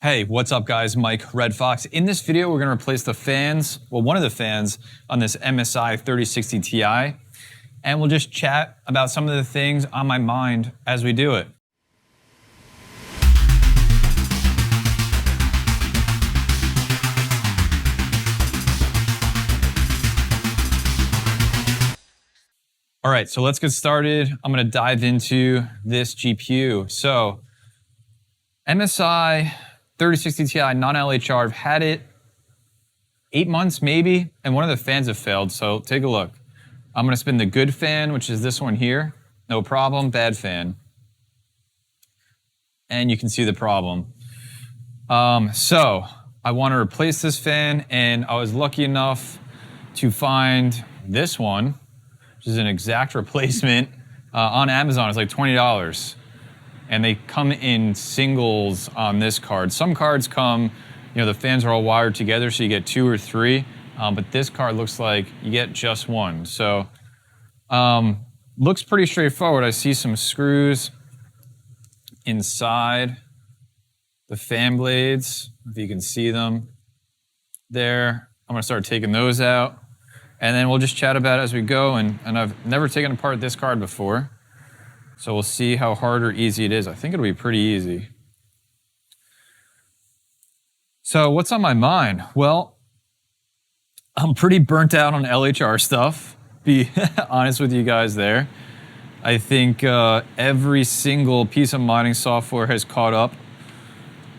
Hey, what's up guys? Mike, Red Fox. In this video, we're gonna replace the fans, well, one of the fans on this MSI 3060 Ti, and we'll just chat about some of the things on my mind as we do it. All right, so let's get started. I'm gonna dive into this GPU. So, MSI 3060 Ti non-LHR, I've had it 8 months maybe, and one of the fans have failed, so take a look. I'm gonna spin the good fan, which is this one here. No problem, bad fan. And you can see the problem. So, I wanna replace this fan, and I was lucky enough to find this one, which is an exact replacement on Amazon. It's like $20. And they come in singles on this card. Some cards come, you know, the fans are all wired together, so you get 2 or 3. But this card looks like you get just one. So, looks pretty straightforward. I see some screws inside the fan blades, if you can see them there. I'm gonna start taking those out. And then we'll just chat about it as we go. And I've never taken apart this card before. So we'll see how hard or easy it is. I think it'll be pretty easy. So what's on my mind? Well, I'm pretty burnt out on LHR stuff, be honest with you guys there. I think every single piece of mining software has caught up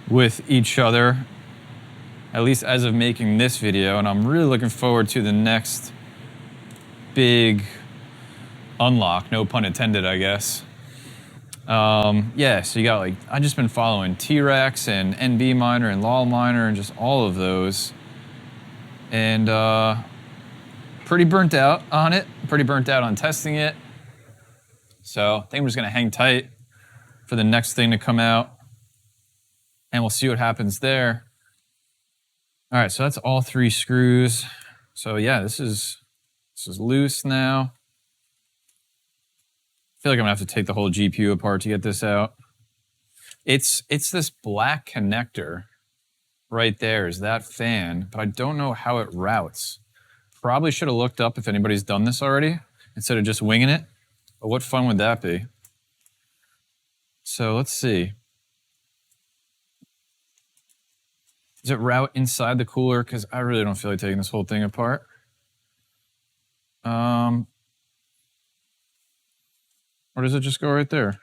with each other, at least as of making this video, and I'm really looking forward to the next big unlock, no pun intended, I guess. Yeah, so you got like, I've just been following T-Rex and NB Miner and LOL Miner and just all of those. And pretty burnt out on it, pretty burnt out on testing it. So I think I'm just gonna hang tight for the next thing to come out and we'll see what happens there. All right, so that's all 3 screws. So yeah, this is loose now. I feel like I'm gonna have to take the whole GPU apart to get this out. It's this black connector right there is that fan, but I don't know how it routes. Probably should have looked up if anybody's done this already instead of just winging it. But what fun would that be? So let's see. Does it route inside the cooler? Because I really don't feel like taking this whole thing apart. Or does it just go right there?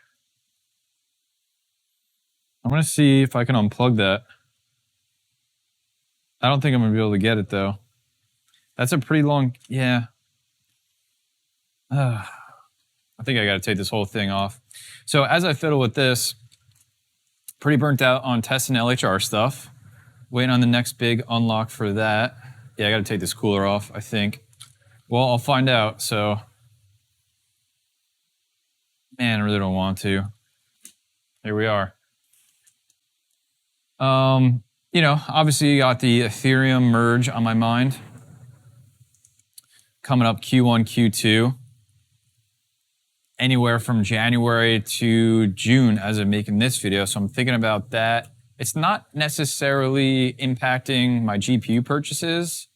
I'm gonna see if I can unplug that. I don't think I'm gonna be able to get it though. That's a pretty long, yeah. I think I gotta take this whole thing off. So as I fiddle with this, pretty burnt out on testing LHR stuff. Waiting on the next big unlock for that. Yeah, I gotta take this cooler off, I think. Well, I'll find out, so. Man, I really don't want to. Here we are. You know, obviously you got the Ethereum merge on my mind. Coming up Q1, Q2. Anywhere from January to June as of making this video. So I'm thinking about that. It's not necessarily impacting my GPU purchases.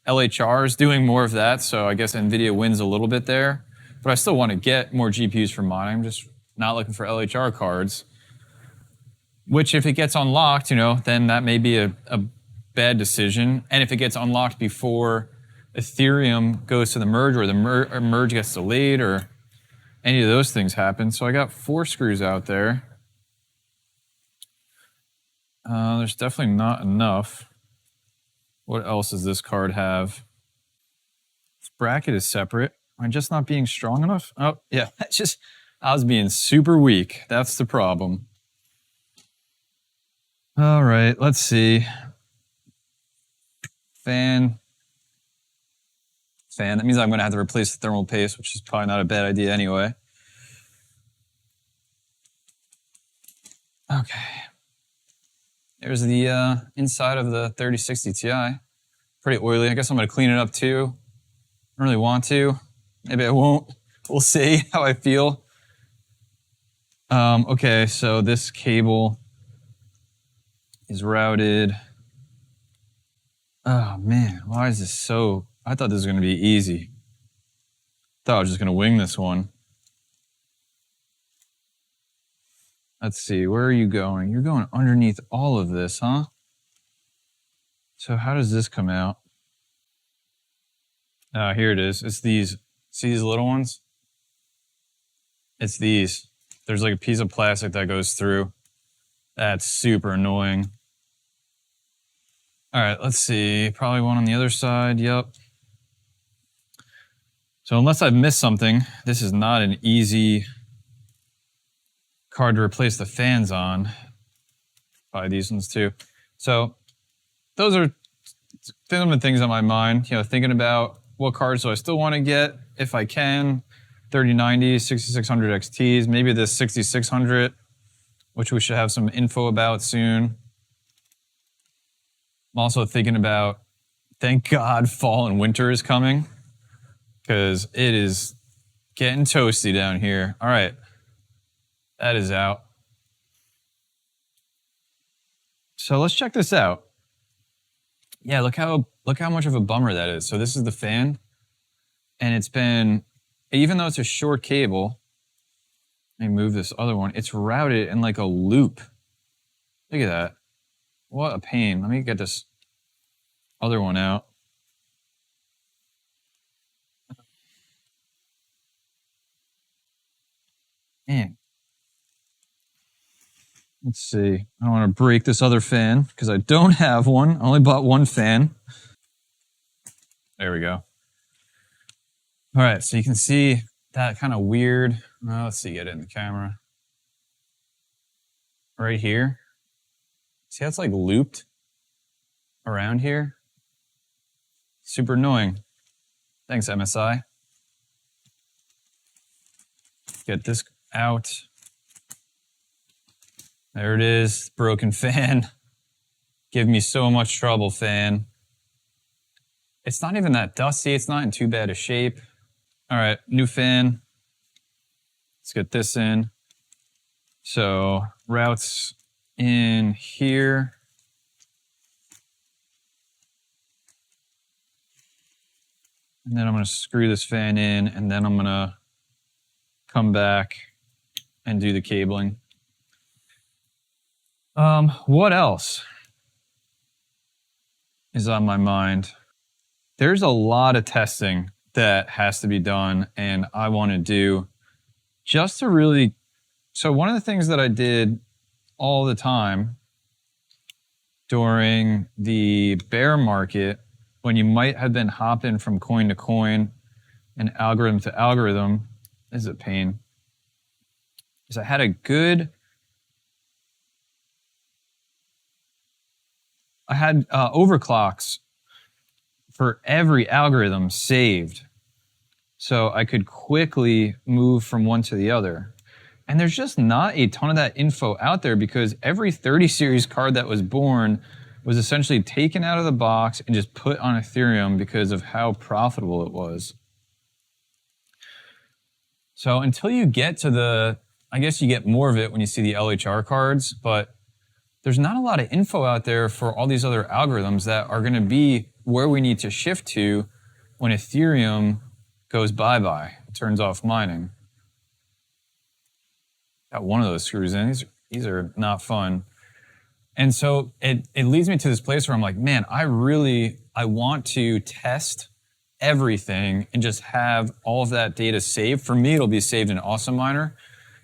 LHR is doing more of that, so I guess NVIDIA wins a little bit there. But I still want to get more GPUs for mining. I'm just not looking for LHR cards. Which if it gets unlocked, you know, then that may be a bad decision. And if it gets unlocked before Ethereum goes to the merge or the merge gets delayed or any of those things happen. So I got 4 screws out there. There's definitely not enough. What else does this card have? This bracket is separate. Am I just not being strong enough? Oh, yeah, it's just, I was being super weak. That's the problem. All right, let's see. Fan. That means I'm gonna have to replace the thermal paste, which is probably not a bad idea anyway. Okay. There's the inside of the 3060 Ti. Pretty oily. I guess I'm gonna clean it up too. I don't really want to. Maybe I won't. We'll see how I feel. Okay, so this cable is routed. Oh man, why is this so... I thought this was going to be easy. Thought I was just going to wing this one. Let's see, where are you going? You're going underneath all of this, huh? So how does this come out? Here it is. It's these. See these little ones? It's these. There's like a piece of plastic that goes through. That's super annoying. All right, let's see. Probably one on the other side. Yep. So unless I've missed something, this is not an easy card to replace the fans on. Probably these ones too. So those are some of the things on my mind. You know, thinking about what cards do I still want to get if I can. 3090, 6600 XTs, maybe this 6600, which we should have some info about soon. I'm also thinking about, thank God fall and winter is coming, because it is getting toasty down here. All right, that is out. So let's check this out. Yeah, look how much of a bummer that is. So this is the fan, and it's been, even though it's a short cable, let me move this other one, it's routed in like a loop. Look at that. What a pain. Let me get this other one out. Man. Let's see. I don't want to break this other fan because I don't have one. I only bought one fan. There we go. All right, so you can see that kind of weird. Let's see, get it in the camera. Right here. See how it's like looped around here? Super annoying. Thanks, MSI. Get this out. There it is, broken fan. Give me so much trouble, fan. It's not even that dusty. It's not in too bad a shape. All right, new fan. Let's get this in. So routes in here. And then I'm going to screw this fan in, and then I'm going to come back and do the cabling. What else is on my mind? There's a lot of testing that has to be done, and I want to do just to really... So one of the things that I did all the time during the bear market, when you might have been hopping from coin to coin and algorithm to algorithm, this is a pain, is I had overclocks for every algorithm saved, so I could quickly move from one to the other. And there's just not a ton of that info out there because every 30 series card that was born was essentially taken out of the box and just put on Ethereum because of how profitable it was. So until you get to the, I guess you get more of it when you see the LHR cards, but there's not a lot of info out there for all these other algorithms that are going to be where we need to shift to when Ethereum goes bye-bye, it turns off mining. Got one of those screws in. These are not fun. And so it leads me to this place where I'm like, man, I want to test everything and just have all of that data saved. For me, it'll be saved in Awesome Miner,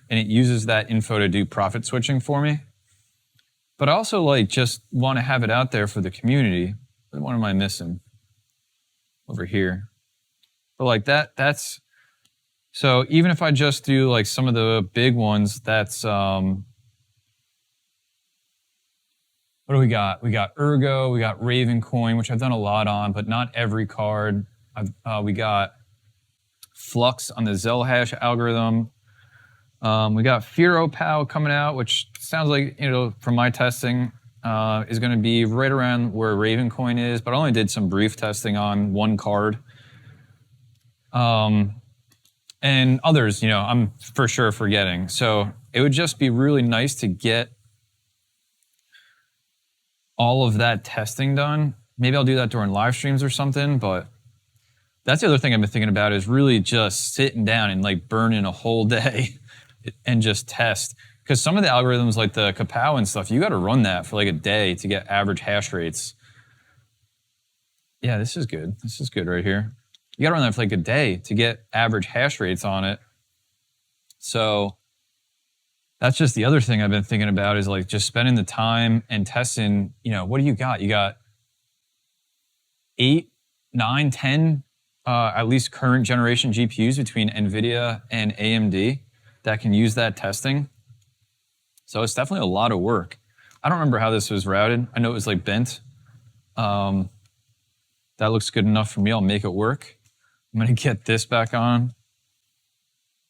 and it uses that info to do profit switching for me. But I also like just want to have it out there for the community. What am I missing? Over here. But like that's, so even if I just do like some of the big ones, that's, what do we got? We got Ergo, we got Raven Coin, which I've done a lot on, but not every card. We got Flux on the Zell hash algorithm. We got FearoPow coming out, which sounds like, you know, from my testing, is going to be right around where Raven Coin is, but I only did some brief testing on one card. And others, you know, I'm for sure forgetting. So it would just be really nice to get all of that testing done. Maybe I'll do that during live streams or something, but that's the other thing I've been thinking about is really just sitting down and like burning a whole day and just test. Because some of the algorithms like the Kapow and stuff, you got to run that for like a day to get average hash rates. Yeah, this is good. This is good right here. You got to run that for like a day to get average hash rates on it. So that's just the other thing I've been thinking about is like just spending the time and testing, you know, what do you got? You got 8, 9, 10 at least current generation GPUs between NVIDIA and AMD that can use that testing. So it's definitely a lot of work. I don't remember how this was routed. I know it was like bent. That looks good enough for me. I'll make it work. I'm going to get this back on.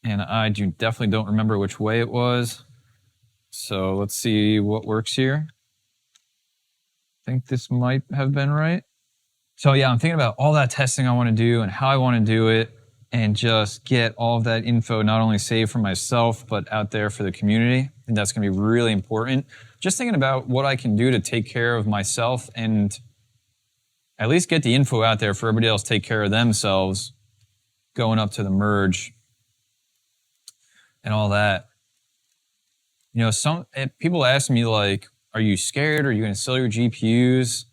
And I definitely don't remember which way it was. So let's see what works here. I think this might have been right. So yeah, I'm thinking about all that testing I want to do and how I want to do it and just get all of that info not only saved for myself, but out there for the community. I think that's going to be really important. Just thinking about what I can do to take care of myself and at least get the info out there for everybody else to take care of themselves going up to the merge and all that. You know, some people ask me like, are you scared? Are you going to sell your GPUs?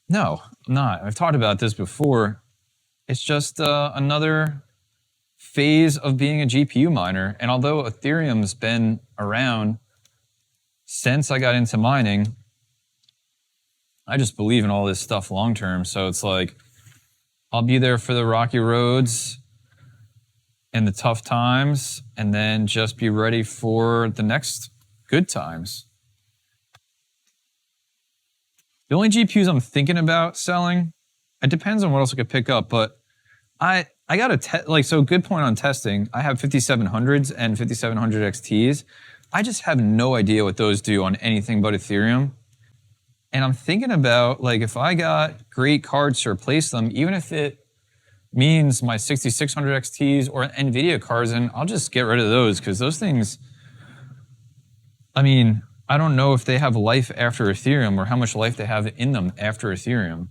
No, I'm not. I've talked about this before. It's just another phase of being a GPU miner. And although Ethereum's been around since I got into mining, I just believe in all this stuff long term. So it's like, I'll be there for the rocky roads and the tough times, and then just be ready for the next good times. The only GPUs I'm thinking about selling, it depends on what else I could pick up, but I got to so good point on testing. I have 5700s and 5700 XTs. I just have no idea what those do on anything but Ethereum. And I'm thinking about like if I got great cards to replace them, even if it means my 6600 XTs or NVIDIA cards, and I'll just get rid of those because those things, I mean, I don't know if they have life after Ethereum or how much life they have in them after Ethereum.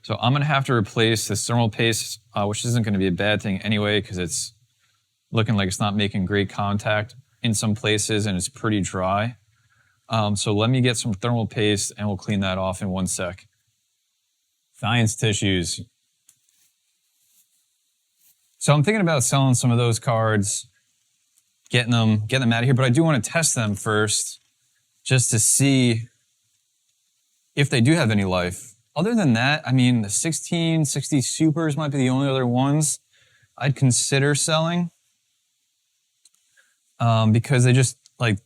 So I'm going to have to replace this thermal paste, which isn't going to be a bad thing anyway because it's looking like it's not making great contact in some places and it's pretty dry. So let me get some thermal paste and we'll clean that off in 1 sec. Science tissues. So I'm thinking about selling some of those cards, getting them out of here, but I do want to test them first just to see if they do have any life. Other than that, I mean, the 1660 Supers might be the only other ones I'd consider selling because they just like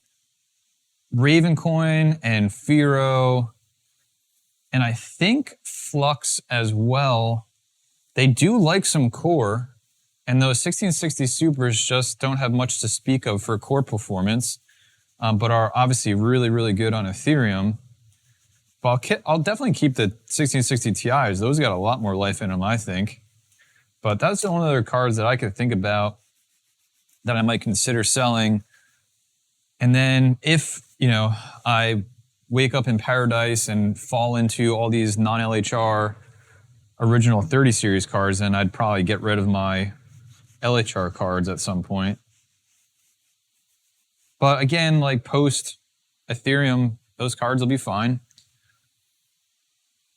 Ravencoin and Firo, and I think Flux as well. They do like some core. And those 1660 Supers just don't have much to speak of for core performance, but are obviously really, really good on Ethereum. But I'll definitely keep the 1660 Ti's. Those got a lot more life in them, I think. But that's the only other cards that I could think about that I might consider selling. And then if, you know, I wake up in paradise and fall into all these non-LHR original 30 series cards, then I'd probably get rid of my LHR cards at some point. But again, like post Ethereum, those cards will be fine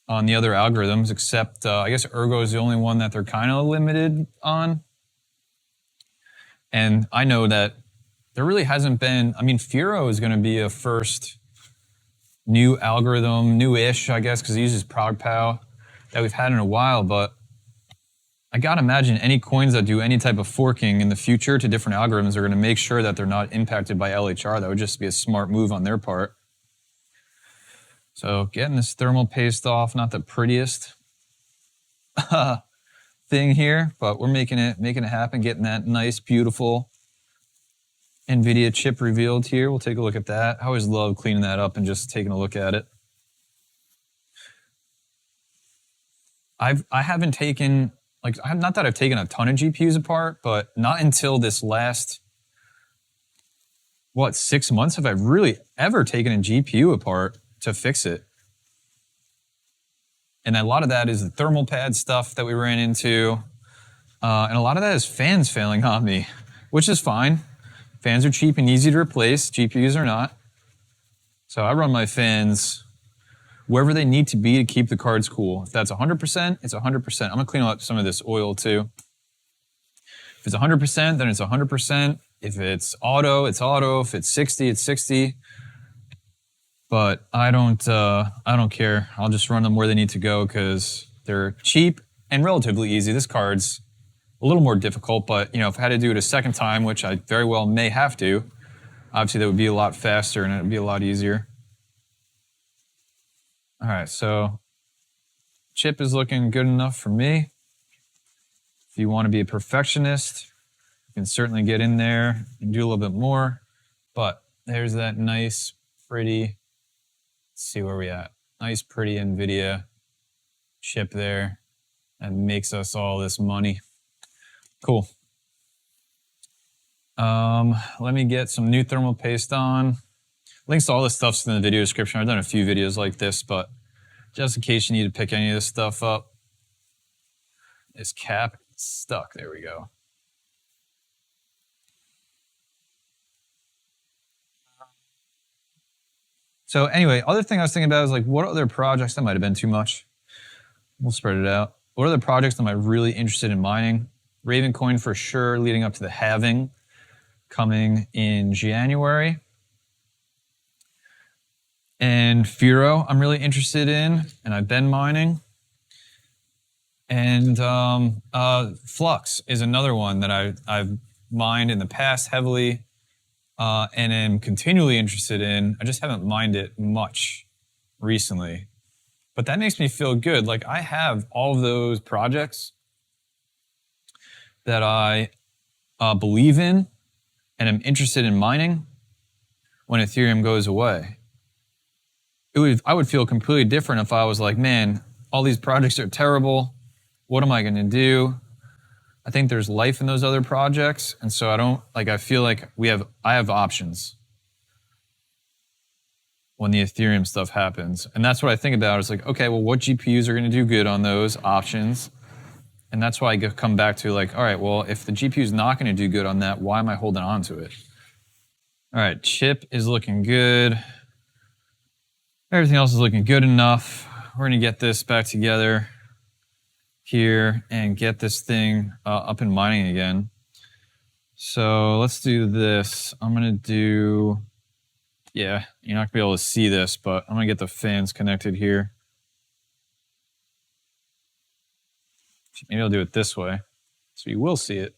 on the other algorithms, except I guess Ergo is the only one that they're kind of limited on. And I know that there really hasn't been, I mean, Firo is going to be a first new algorithm, new-ish, I guess, because it uses ProgPow that we've had in a while, but I gotta imagine any coins that do any type of forking in the future to different algorithms are gonna make sure that they're not impacted by LHR. That would just be a smart move on their part. So getting this thermal paste off, not the prettiest thing here, but we're making it happen, getting that nice, beautiful NVIDIA chip revealed here. We'll take a look at that. I always love cleaning that up and just taking a look at it. I haven't taken, like, not that I've taken a ton of GPUs apart, but not until this last, 6 months have I really ever taken a GPU apart to fix it. And a lot of that is the thermal pad stuff that we ran into. And a lot of that is fans failing on me, which is fine. Fans are cheap and easy to replace. GPUs are not. So I run my fans wherever they need to be to keep the cards cool. If that's 100%, it's 100%. I'm gonna clean up some of this oil too. If it's 100%, then it's 100%. If it's auto, it's auto. If it's 60, it's 60. But I don't care. I'll just run them where they need to go because they're cheap and relatively easy. This card's a little more difficult, but you know, if I had to do it a second time, which I very well may have to, obviously that would be a lot faster and it would be a lot easier. All right, so chip is looking good enough for me. If you want to be a perfectionist, you can certainly get in there and do a little bit more, but there's that nice, pretty, let's see where we at. Nice, pretty NVIDIA chip there that makes us all this money. Cool. Let me get some new thermal paste on. Links to all this stuff's in the video description. I've done a few videos like this, but just in case you need to pick any of this stuff up. This cap is stuck. There we go. So anyway, other thing I was thinking about is like, what other projects, that might have been too much. We'll spread it out. What other projects am I really interested in mining? Ravencoin for sure, leading up to the halving coming in January. And Firo I'm really interested in, and I've been mining. And Flux is another one that I've mined in the past heavily and am continually interested in. I just haven't mined it much recently. But that makes me feel good. Like I have all of those projects that I believe in and am interested in mining when Ethereum goes away. I would feel completely different if I was like, man, all these projects are terrible. What am I going to do? I think there's life in those other projects. And so I feel like I have options when the Ethereum stuff happens. And that's what I think about. It's like, okay, well, what GPUs are going to do good on those options? And that's why I come back to like, all right, well, if the GPU is not going to do good on that, why am I holding on to it? All right, chip is looking good. Everything else is looking good enough. We're going to get this back together here and get this thing up and mining again. So let's do this. I'm going to do, yeah, you're not going to be able to see this, but I'm going to get the fans connected here. Maybe I'll do it this way, so you will see it.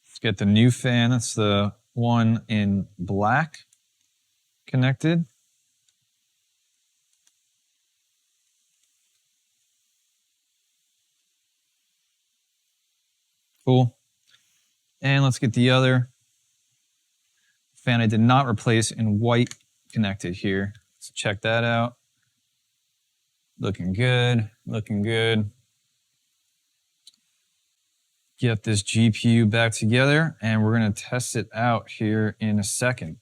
Let's get the new fan. That's the one in black connected. Cool. And let's get the other fan I did not replace in white connected here. Let's check that out. Looking good, looking good. Get this GPU back together and we're going to test it out here in a second.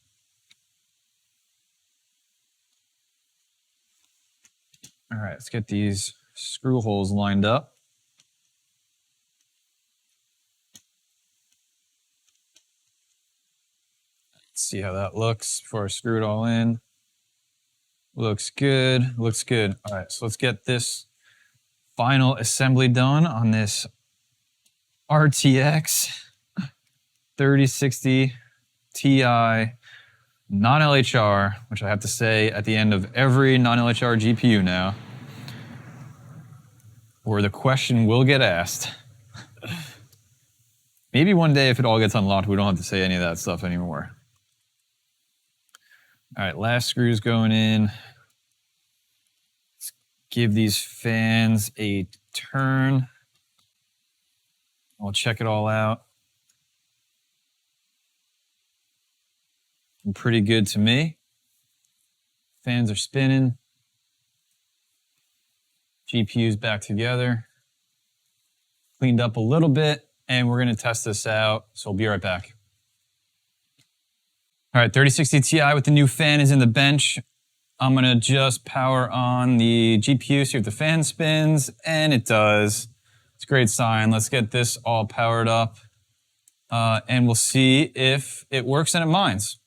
All right, let's get these screw holes lined up. Let's see how that looks before I screw it all in. Looks good, looks good. All right, so let's get this final assembly done on this RTX 3060 Ti non-LHR, which I have to say at the end of every non-LHR GPU now, where the question will get asked. Maybe one day if it all gets unlocked, we don't have to say any of that stuff anymore. All right, last screw's going in. Let's give these fans a turn. I'll check it all out. Pretty good to me. Fans are spinning. GPU's back together. Cleaned up a little bit, and we're going to test this out. So we'll be right back. All right, 3060 Ti with the new fan is in the bench. I'm gonna just power on the GPU, see if the fan spins, and it does. It's a great sign. Let's get this all powered up, and we'll see if it works and it mines.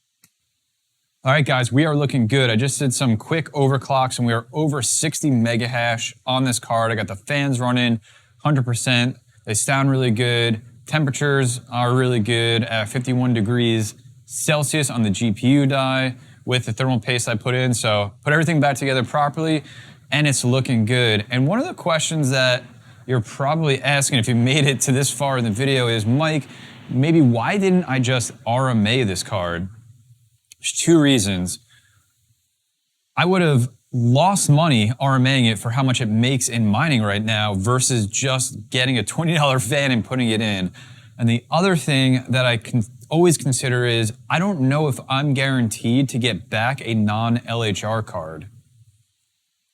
All right, guys, we are looking good. I just did some quick overclocks, and we are over 60 mega hash on this card. I got the fans running 100%. They sound really good. Temperatures are really good at 51 degrees Celsius on the GPU die with the thermal paste I put in. So put everything back together properly and it's looking good. And one of the questions that you're probably asking if you made it to this far in the video is, Mike, maybe why didn't I just RMA this card? There's two reasons. I would have lost money RMAing it for how much it makes in mining right now versus just getting a $20 fan and putting it in. And the other thing that I can always consider is, I don't know if I'm guaranteed to get back a non-LHR card.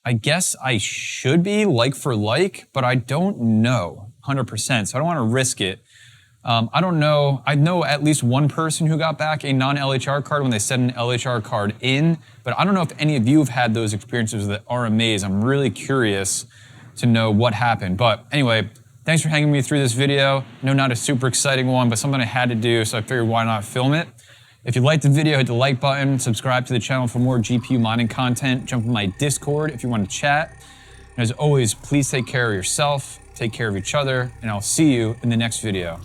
I guess I should be like for like, but I don't know 100%, so I don't want to risk it. I don't know. I know at least one person who got back a non-LHR card when they sent an LHR card in, but I don't know if any of you have had those experiences with RMAs. I'm really curious to know what happened. But anyway, thanks for hanging me through this video. No, not a super exciting one, but something I had to do, so I figured why not film it. If you liked the video, hit the like button, subscribe to the channel for more GPU mining content, jump in my Discord if you want to chat. And as always, please take care of yourself, take care of each other, and I'll see you in the next video.